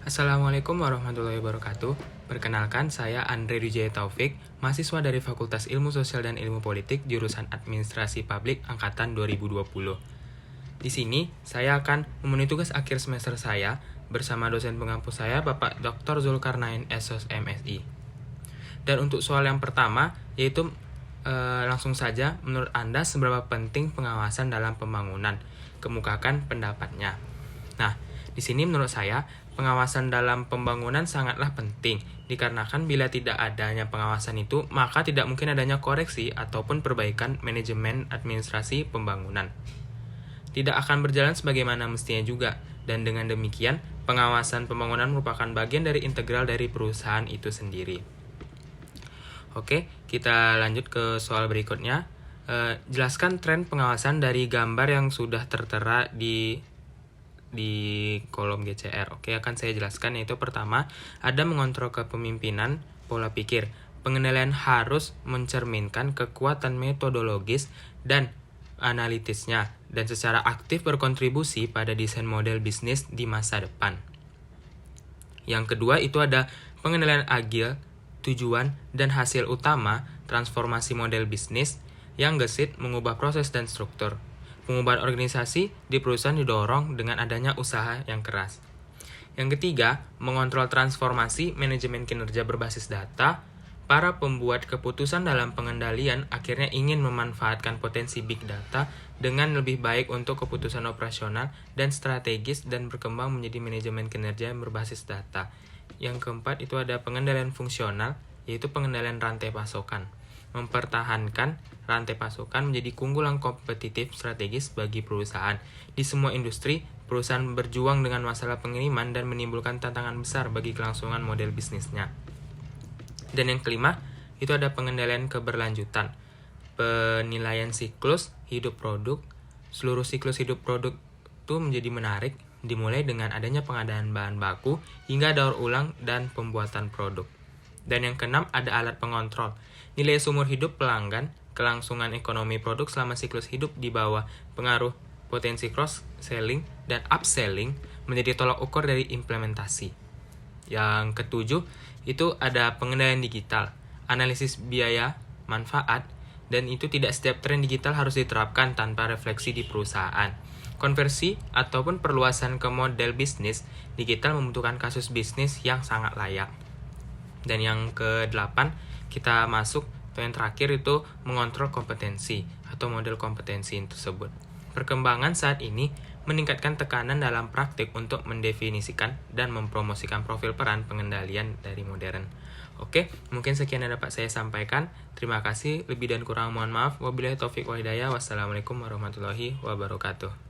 Assalamualaikum warahmatullahi wabarakatuh. Perkenalkan, saya Andre Wijaya Taufik, mahasiswa dari Fakultas Ilmu Sosial dan Ilmu Politik, jurusan Administrasi Publik angkatan 2020. Di sini, saya akan memenuhi tugas akhir semester saya bersama dosen pengampu saya, Bapak Dr. Zulkarnain SOS MSI. Dan untuk soal yang pertama, yaitu langsung saja, menurut Anda seberapa penting pengawasan dalam pembangunan? Kemukakan pendapatnya. Nah, di sini menurut saya, pengawasan dalam pembangunan sangatlah penting, dikarenakan bila tidak adanya pengawasan itu, maka tidak mungkin adanya koreksi ataupun perbaikan manajemen administrasi pembangunan. Tidak akan berjalan sebagaimana mestinya juga, dan dengan demikian, pengawasan pembangunan merupakan bagian dari integral dari perusahaan itu sendiri. Oke, kita lanjut ke soal berikutnya. Jelaskan tren pengawasan dari gambar yang sudah tertera di kolom GCR. Oke, akan saya jelaskan, yaitu pertama, ada mengontrol kepemimpinan, pola pikir. Pengendalian harus mencerminkan kekuatan metodologis dan analitisnya, dan secara aktif berkontribusi pada desain model bisnis di masa depan. Yang kedua, itu ada pengendalian agil, tujuan dan hasil utama transformasi model bisnis yang gesit mengubah proses dan struktur. Pengubahan organisasi di perusahaan didorong dengan adanya usaha yang keras. Yang ketiga, mengontrol transformasi manajemen kinerja berbasis data. Para pembuat keputusan dalam pengendalian akhirnya ingin memanfaatkan potensi big data dengan lebih baik untuk keputusan operasional dan strategis dan berkembang menjadi manajemen kinerja yang berbasis data. Yang keempat, itu ada pengendalian fungsional, yaitu pengendalian rantai pasokan. Mempertahankan rantai pasokan menjadi keunggulan kompetitif strategis bagi perusahaan. Di semua industri, perusahaan berjuang dengan masalah pengiriman dan menimbulkan tantangan besar bagi kelangsungan model bisnisnya. Dan yang kelima, itu ada pengendalian keberlanjutan. Penilaian siklus hidup produk. Seluruh siklus hidup produk itu menjadi menarik, dimulai dengan adanya pengadaan bahan baku hingga daur ulang dan pembuatan produk. Dan yang keenam, ada alat pengontrol. Nilai seumur hidup pelanggan, kelangsungan ekonomi produk selama siklus hidup di bawah pengaruh potensi cross-selling dan upselling menjadi tolak ukur dari implementasi. Yang ketujuh, itu ada pengendalian digital, analisis biaya, manfaat, dan itu tidak setiap tren digital harus diterapkan tanpa refleksi di perusahaan. Konversi ataupun perluasan ke model bisnis digital membutuhkan kasus bisnis yang sangat layak. Dan yang ke-8, kita masuk yang terakhir, itu mengontrol kompetensi atau model kompetensi tersebut. Perkembangan saat ini meningkatkan tekanan dalam praktik untuk mendefinisikan dan mempromosikan profil peran pengendalian dari modern. Oke, mungkin sekian yang dapat saya sampaikan. Terima kasih, lebih dan kurang mohon maaf. Wabillahi taufiq wal hidayah. Wassalamualaikum warahmatullahi wabarakatuh.